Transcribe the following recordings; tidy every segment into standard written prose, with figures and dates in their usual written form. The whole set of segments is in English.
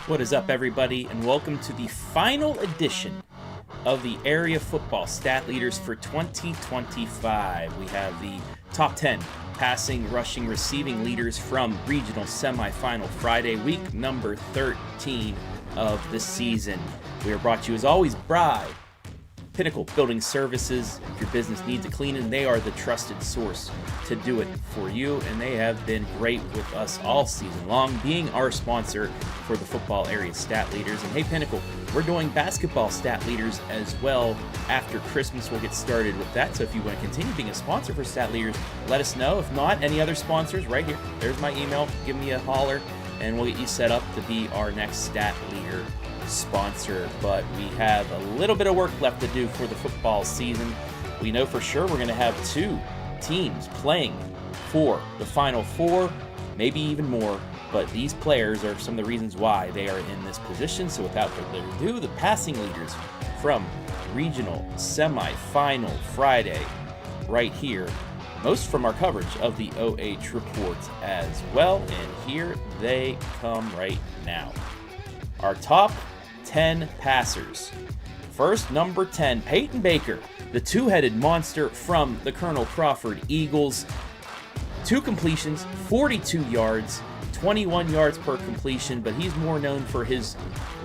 What is up, everybody, and welcome to the final edition of the Area Football Stat Leaders for 2025. We have the top 10 passing, rushing, receiving leaders from regional semifinal Friday, week number 13 of the season. We are brought to you, as always, by Pinnacle Building Services. If your business needs a cleaning, they are the trusted source to do it for you, and they have been great with us all season long, being our sponsor for the football area stat leaders. And hey, Pinnacle, we're doing basketball stat leaders as well. After Christmas, we'll get started with that. So if you want to continue being a sponsor for stat leaders, let us know. If not, any other sponsors, right here, there's my email. Give me a holler, and we'll get you set up to be our next stat leader sponsor. But we have a little bit of work left to do for the football season. We know for sure we're going to have 2 teams playing for the Final Four, maybe even more, but these players are some of the reasons why they are in this position. So without further ado, the passing leaders from regional semifinal Friday right here, most from our coverage of the OH report as well, and here they come right now. Our top 10 passers. First, number 10, Peyton Baker, the two-headed monster from the Colonel Crawford Eagles. 2 completions, 42 yards, 21 yards per completion, but he's more known for his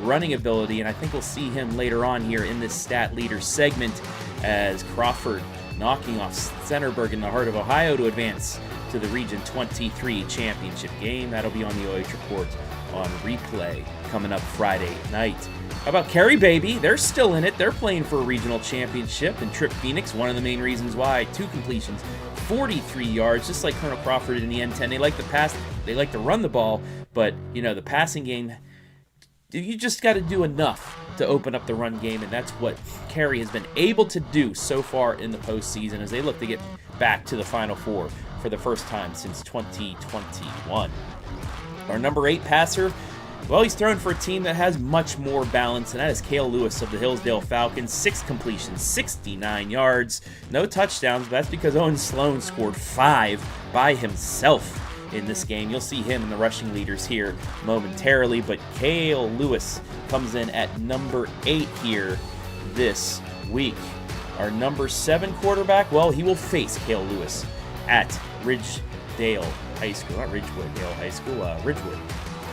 running ability, and I think we'll see him later on here in this stat leader segment as Crawford knocking off Centerburg in the heart of Ohio to advance to the Region 23 championship game. That'll be on the OH Report on replay coming up Friday night. How about Cary Baby? They're still in it. They're playing for a regional championship. And Trip Phoenix, one of the main reasons why, 2 completions, 43 yards, just like Colonel Crawford in the N10. They like to pass, they like to run the ball, but, you know, the passing game, you just got to do enough to open up the run game, and that's what Cary has been able to do so far in the postseason as they look to get back to the Final Four for the first time since 2021. Our number 8 passer, well, he's thrown for a team that has much more balance, and that is Cale Lewis of the Hillsdale Falcons. 6 completions, 69 yards, no touchdowns, but that's because Owen Sloan scored 5 by himself in this game. You'll see him in the rushing leaders here momentarily, but Cale Lewis comes in at number 8 here this week. Our number 7 quarterback, well, he will face Cale Lewis at Ridgedale High School. Not Ridgewooddale High School, Ridgewood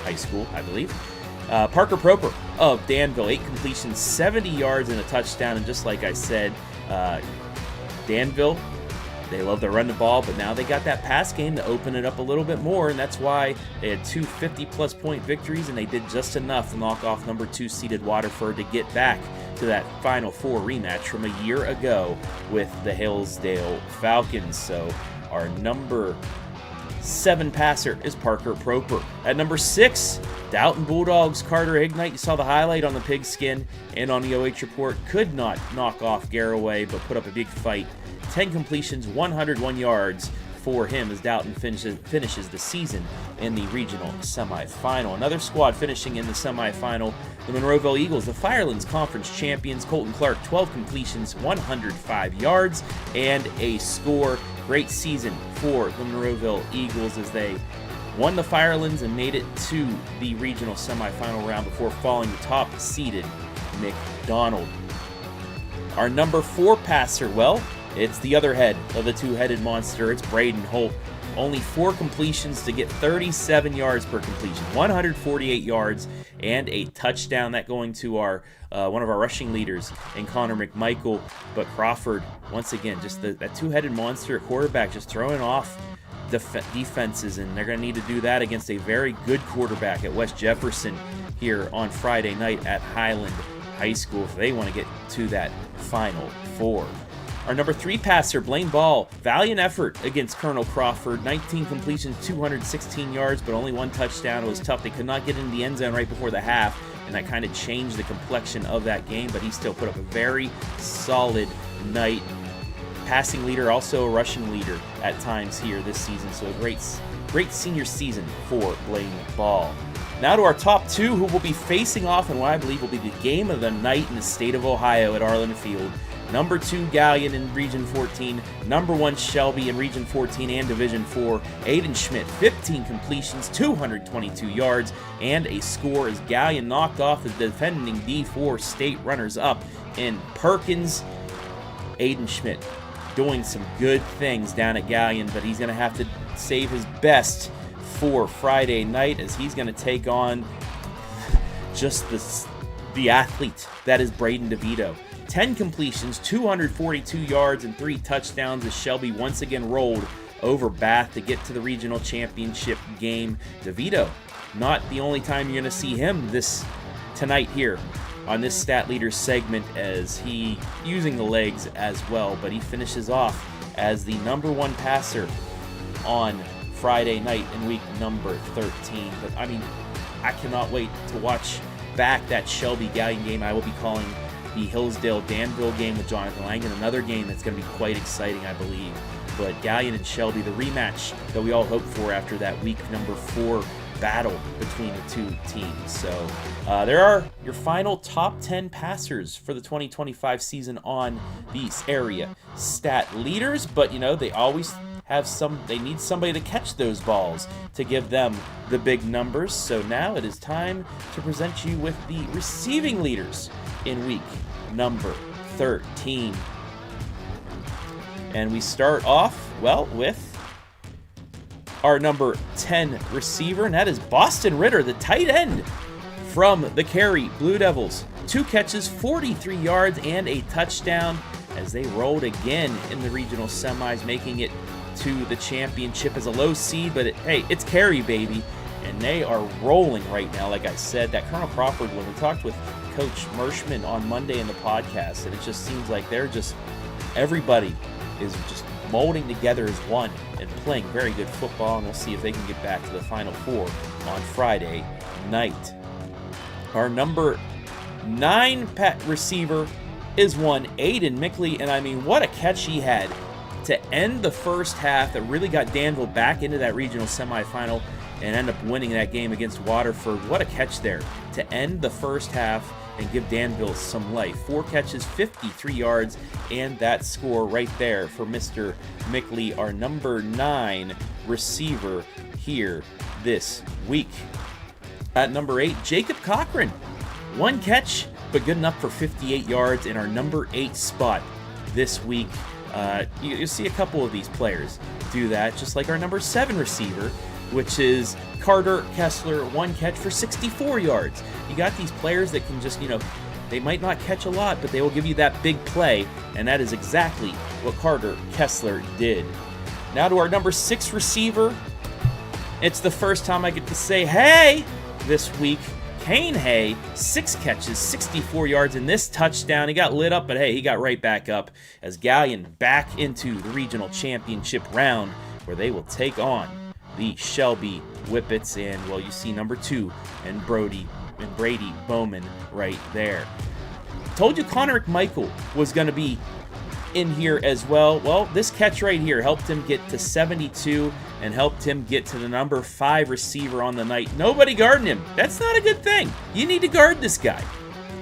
High School, I believe. Parker Proper of Danville, 8 completions, 70 yards and a touchdown. And just like I said, Danville, they love to run the ball, but now they got that pass game to open it up a little bit more, and that's why they had 2 50-plus point victories, and they did just enough to knock off number 2 seeded Waterford to get back to that Final Four rematch from a year ago with the Hillsdale Falcons. So our number 7 passer is Parker Proper. At number 6, Downton Bulldogs Carter Ignite. You saw the highlight on the pigskin and on the OH Report. Could not knock off Garraway, but put up a big fight. 10 completions, 101 yards for him as Downton finishes the season in the regional semifinal. Another squad finishing in the semifinal, the Monroeville Eagles, the Firelands Conference champions. Colton Clark, 12 completions, 105 yards, and a score. Great season for the Monroeville Eagles as they won the Firelands and made it to the regional semifinal round before falling to top-seeded McDonald. Our number 4 passer, well, it's the other head of the two-headed monster. It's Braden Holt. Only 4 completions to get 37 yards per completion, 148 yards, and a touchdown. That going to our one of our rushing leaders in Connor McMichael. But Crawford, once again, just that two-headed monster at quarterback, just throwing off defenses, and they're going to need to do that against a very good quarterback at West Jefferson here on Friday night at Highland High School if they want to get to that Final Four. Our number 3 passer, Blaine Ball, valiant effort against Colonel Crawford. 19 completions, 216 yards, but only 1 touchdown. It was tough. They could not get into the end zone right before the half, and that kind of changed the complexion of that game, but he still put up a very solid night. Passing leader, also a rushing leader at times here this season, so a great senior season for Blaine Ball. Now to our top 2, who will be facing off in what I believe will be the game of the night in the state of Ohio at Arlen Field. Number 2, Gallion in Region 14. Number 1, Shelby in Region 14 and Division 4. Aiden Schmidt, 15 completions, 222 yards, and a score as Gallion knocked off the defending D4 state runners-up in Perkins. Aiden Schmidt doing some good things down at Gallion, but he's going to have to save his best for Friday night as he's going to take on just the athlete that is Braden DeVito. 10 completions, 242 yards, and 3 touchdowns as Shelby once again rolled over Bath to get to the regional championship game. DeVito, not the only time you're going to see him tonight here on this Stat Leaders segment as he using the legs as well, but he finishes off as the number 1 passer on Friday night in week number 13. But I mean, I cannot wait to watch back that Shelby Gallion game. I will be calling the Hillsdale-Danville game with Jonathan Langan, another game that's going to be quite exciting, I believe. But Gallion and Shelby, the rematch that we all hope for after that week number 4 battle between the 2 teams. So there are your final top 10 passers for the 2025 season on these area Stat Leaders, but you know, they always they need somebody to catch those balls to give them the big numbers. So now it is time to present you with the receiving leaders in week number 13. And we start off, well, with our number 10 receiver, and that is Boston Ritter, the tight end from the Cary Blue Devils. 2 catches, 43 yards, and a touchdown. as they rolled again in the regional semis, making it to the championship as a low seed. But hey, it's Cary, baby, and they are rolling right now. Like I said, that Colonel Crawford, when we talked with Coach Merschman on Monday in the podcast, and it just seems like everybody is just molding together as one and playing very good football, and we'll see if they can get back to the Final Four on Friday night. Our number 9 receiver is one Aiden Mickley, and I mean, what a catch he had to end the first half that really got Danville back into that regional semifinal and end up winning that game against Waterford. What a catch there to end the first half and give Danville some life. 4 catches, 53 yards, and that score right there for Mr. Mickley, our number 9 receiver here this week. At number 8, Jacob Cochran. 1 catch, but good enough for 58 yards in our number 8 spot this week. You see a couple of these players do that, just like our number 7 receiver, which is Carter Kessler. 1 catch for 64 yards. You got these players that can just, they might not catch a lot, but they will give you that big play, and that is exactly what Carter Kessler did. Now to our number 6 receiver. It's the first time I get to say hey this week. Kane Hay, 6 catches, 64 yards in this touchdown. He got lit up, but hey, he got right back up as Galleon back into the regional championship round, where they will take on the Shelby Whippets. And, well, you see number 2 and Brady Bowman right there. Told you Connor McMichael was going to be in here as well. Well, this catch right here helped him get to 72 and helped him get to the number 5 receiver on the night. Nobody guarding him. That's not a good thing. You need to guard this guy,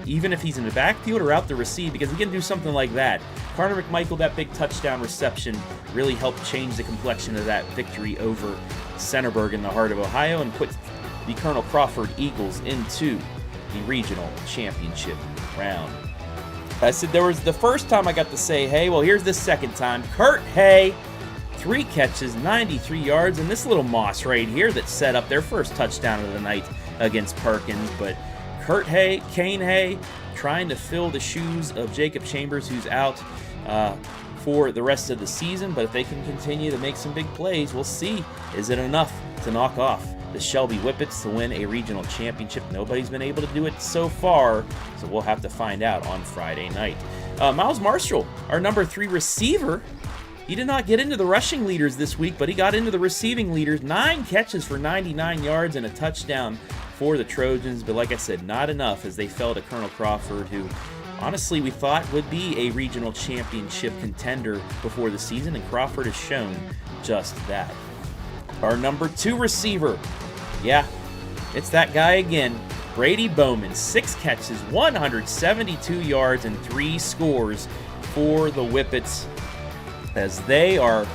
even if he's in the backfield or out to receive, because he can do something like that. Connor McMichael, that big touchdown reception really helped change the complexion of that victory over Centerburg in the heart of Ohio and put the Colonel Crawford Eagles into the regional championship round. I said there was the first time I got to say hey. Well, here's the second time. Kurt Hay, 3 catches, 93 yards, and this little moss right here that set up their first touchdown of the night against Perkins. But Kurt Hay, Kane Hay, trying to fill the shoes of Jacob Chambers, who's out for the rest of the season. But if they can continue to make some big plays, we'll see. Is it enough to knock off the Shelby Whippets to win a regional championship? Nobody's been able to do it so far, so we'll have to find out on Friday night. Miles Marshall, our number 3 receiver, he did not get into the rushing leaders this week, but he got into the receiving leaders. 9 catches for 99 yards and a touchdown for the Trojans, but like I said, not enough as they fell to Colonel Crawford, who honestly we thought would be a regional championship contender before the season, and Crawford has shown just that. Our number 2 receiver, yeah, it's that guy again, Brady Bowman. 6 catches, 172 yards, and 3 scores for the Whippets as they are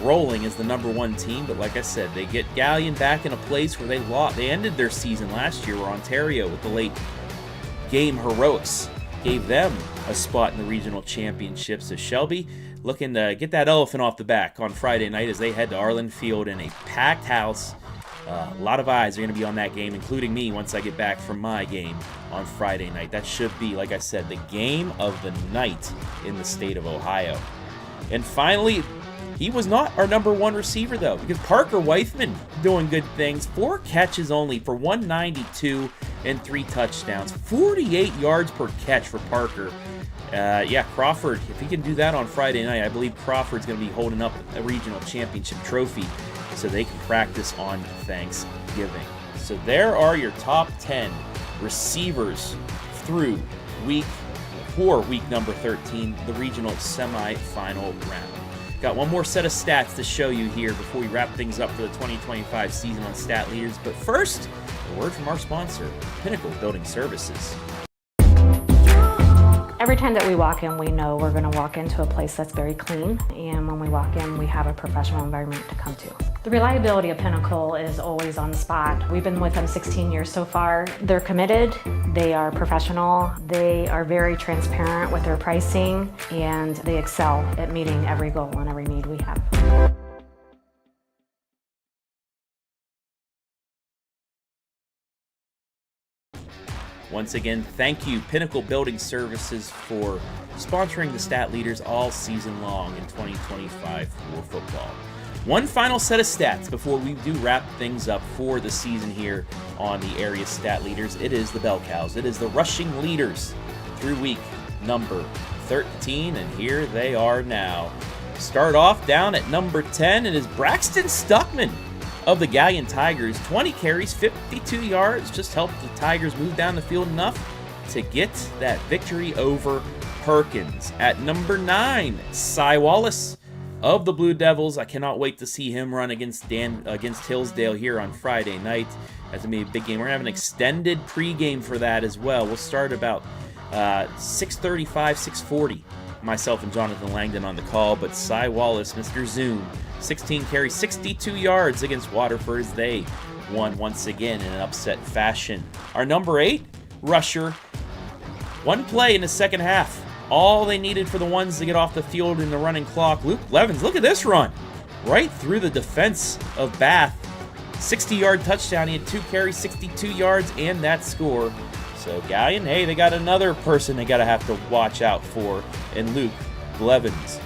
rolling as the number 1 team. But like I said, they get Galleon back in a place where they ended their season last year, where Ontario, with the late game heroics, gave them a spot in the regional championships. So Shelby looking to get that elephant off the back on Friday night as they head to Arlen Field in a packed house. A lot of eyes are going to be on that game, including me once I get back from my game on Friday night. That should be, like I said, the game of the night in the state of Ohio. And finally, he was not our number 1 receiver, though, because Parker Weithman doing good things. 4 catches only for 192 and 3 touchdowns. 48 yards per catch for Parker. Crawford, if he can do that on Friday night, I believe Crawford's going to be holding up a regional championship trophy so they can practice on Thanksgiving. So there are your top 10 receivers through week number 13, the regional semifinal round. Got one more set of stats to show you here before we wrap things up for the 2025 season on Stat Leaders. But first, a word from our sponsor, Pinnacle Building Services. Every time that we walk in, we know we're going to walk into a place that's very clean, and when we walk in, we have a professional environment to come to. The reliability of Pinnacle is always on the spot. We've been with them 16 years so far. They're committed, they are professional, they are very transparent with their pricing, and they excel at meeting every goal and every need we have. Once again, thank you, Pinnacle Building Services, for sponsoring the Stat Leaders all season long in 2025 for football. One final set of stats before we do wrap things up for the season here on the area Stat Leaders. It is the Bell Cows. It is the rushing leaders through week number 13, and here they are now. Start off down at number 10. It is Braxton Stuckman of the Galleon Tigers. 20 carries, 52 yards, just helped the Tigers move down the field enough to get that victory over Perkins. At number 9, Cy Wallace of the Blue Devils. I cannot wait to see him run against Hillsdale here on Friday night. That's going to be a big game. We're going to have an extended pregame for that as well. We'll start about 6:35, 6:40. Myself and Jonathan Langdon on the call, but Cy Wallace, Mr. Zoom, 16 carries, 62 yards against Waterford as they won once again in an upset fashion. Our number 8 rusher, one play in the second half. All they needed for the ones to get off the field in the running clock. Luke Levins, look at this run. Right through the defense of Bath. 60-yard touchdown. He had 2 carries, 62 yards, and that score. So Galleon, hey, they got another person they got to have to watch out for in Luke Blevins.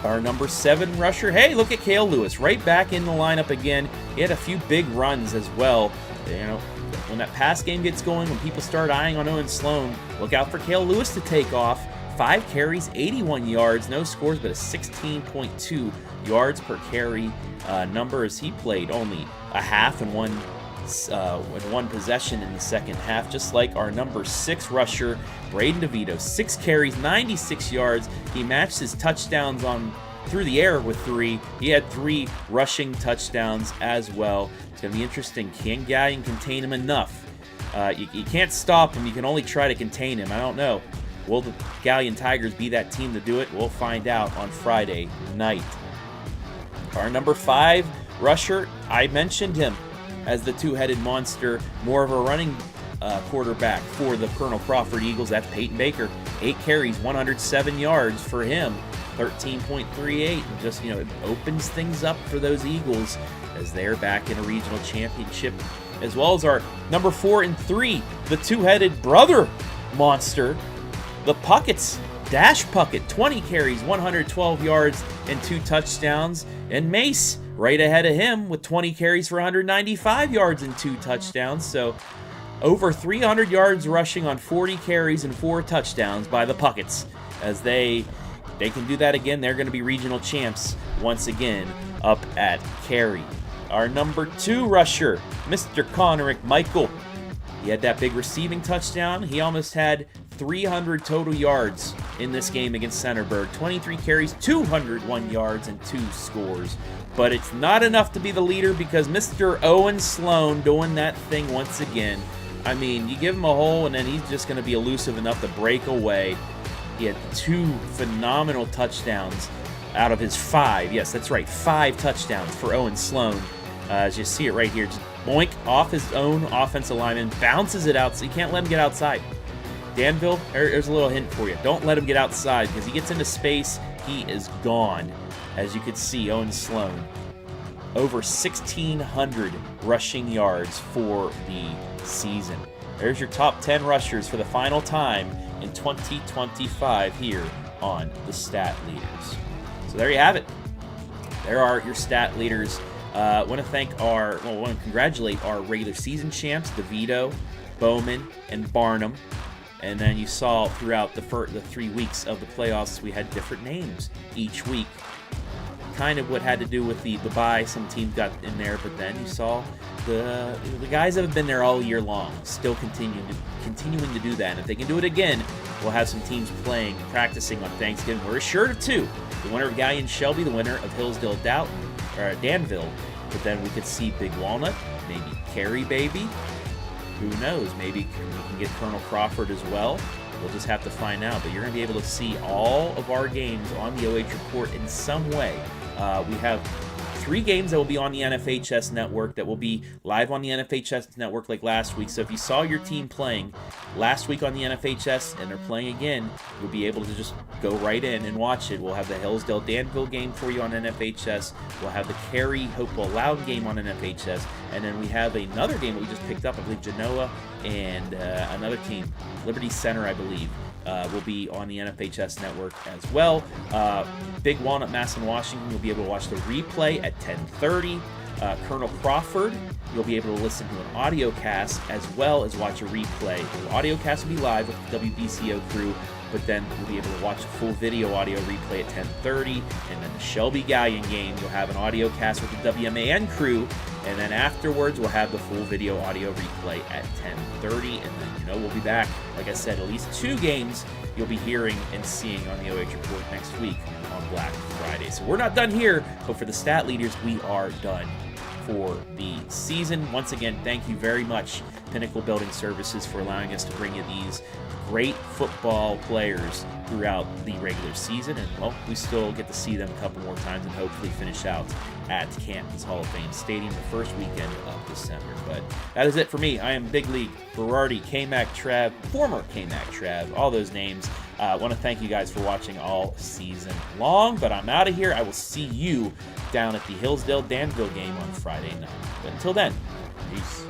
Our number 7 rusher, hey, look at Cale Lewis, right back in the lineup again. He had a few big runs as well. You know, when that pass game gets going, when people start eyeing on Owen Sloan, look out for Cale Lewis to take off. 5 carries, 81 yards, no scores, but a 16.2 yards per carry number, as he played only a half and one possession in the second half, just like our number 6 rusher, Braden DeVito. 6 carries, 96 yards. He matched his touchdowns through the air with 3. He had 3 rushing touchdowns as well. It's going to be interesting. Can Galleon contain him enough? You can't stop him. You can only try to contain him. I don't know. Will the Galleon Tigers be that team to do it? We'll find out on Friday night. Our number 5 rusher, I mentioned him as the two-headed monster, more of a running quarterback for the Colonel Crawford Eagles. That's Peyton Baker. 8 carries, 107 yards for him, 13.38. Just, it opens things up for those Eagles as they're back in a regional championship, as well as our number 4 and 3, the two-headed brother monster, the Pucketts. Dash Puckett, 20 carries, 112 yards, and 2 touchdowns. And Mace, right ahead of him with 20 carries for 195 yards and 2 touchdowns. So over 300 yards rushing on 40 carries and 4 touchdowns by the Pucketts. As they can do that again, they're going to be regional champs once again up at Cary. Our number 2 rusher, Mr. Conorick Michael. He had that big receiving touchdown. He almost had 300 total yards in this game against Centerburg. 23 carries, 201 yards, and 2 scores. But it's not enough to be the leader because Mr. Owen Sloan doing that thing once again. I mean, you give him a hole and then he's just going to be elusive enough to break away. He had 2 phenomenal touchdowns out of his 5. Yes, that's right, 5 touchdowns for Owen Sloan. As you see it right here, just boink off his own offensive lineman, bounces it out, so you can't let him get outside. Danville, there's a little hint for you. Don't let him get outside because he gets into space, he is gone. As you could see, Owen Sloan, over 1,600 rushing yards for the season. There's your top 10 rushers for the final time in 2025 here on the Stat Leaders. So there you have it. There are your Stat Leaders. I want to congratulate our regular season champs, DeVito, Bowman, and Barnum. And then you saw throughout the 3 weeks of the playoffs, we had different names each week. Kind of what had to do with the bye. Some teams got in there, but then you saw the guys that have been there all year long still continuing to do that. And if they can do it again, we'll have some teams practicing on Thanksgiving. We're assured of 2. The winner of Galleon Shelby, the winner of Hillsdale Danville. But then we could see Big Walnut, maybe Cary Baby. Who knows? Maybe we can get Colonel Crawford as well. We'll just have to find out. But you're going to be able to see all of our games on the OH Report in some way. We have 3 games that will be on the NFHS network that will be live on the NFHS network like last week. So if you saw your team playing last week on the NFHS and they're playing again, you'll be able to just go right in and watch it. We'll have the Hillsdale-Danville game for you on NFHS. We'll have the Cary-Hopewell Loud game on NFHS. And then we have another game that we just picked up, I believe Genoa and another team, Liberty Center, I believe, will be on the NFHS network as well. Big Walnut, Mass in Washington, you'll be able to watch the replay at 10:30. Colonel Crawford, you'll be able to listen to an audio cast as well as watch a replay. The audio cast will be live with the WBCO crew, but then you'll be able to watch a full video audio replay at 10:30. And then the Shelby Galleon game, you'll have an audio cast with the WMAN crew. And then afterwards, we'll have the full video audio replay at 10:30. And then, we'll be back, like I said, at least 2 games you'll be hearing and seeing on the OH Report next week on Black Friday. So we're not done here, but for the stat leaders, we are done for the season. Once again, thank you very much, Pinnacle Building Services, for allowing us to bring you these great football players throughout the regular season. And, well, we still get to see them a couple more times and hopefully finish out at Canton's Hall of Fame Stadium the first weekend of December. But that is it for me. I am Big League Berardi, K-Mac Trav, former K-Mac Trav, all those names. I want to thank you guys for watching all season long, but I'm out of here. I will see you down at the Hillsdale-Danville game on Friday night. But until then, peace.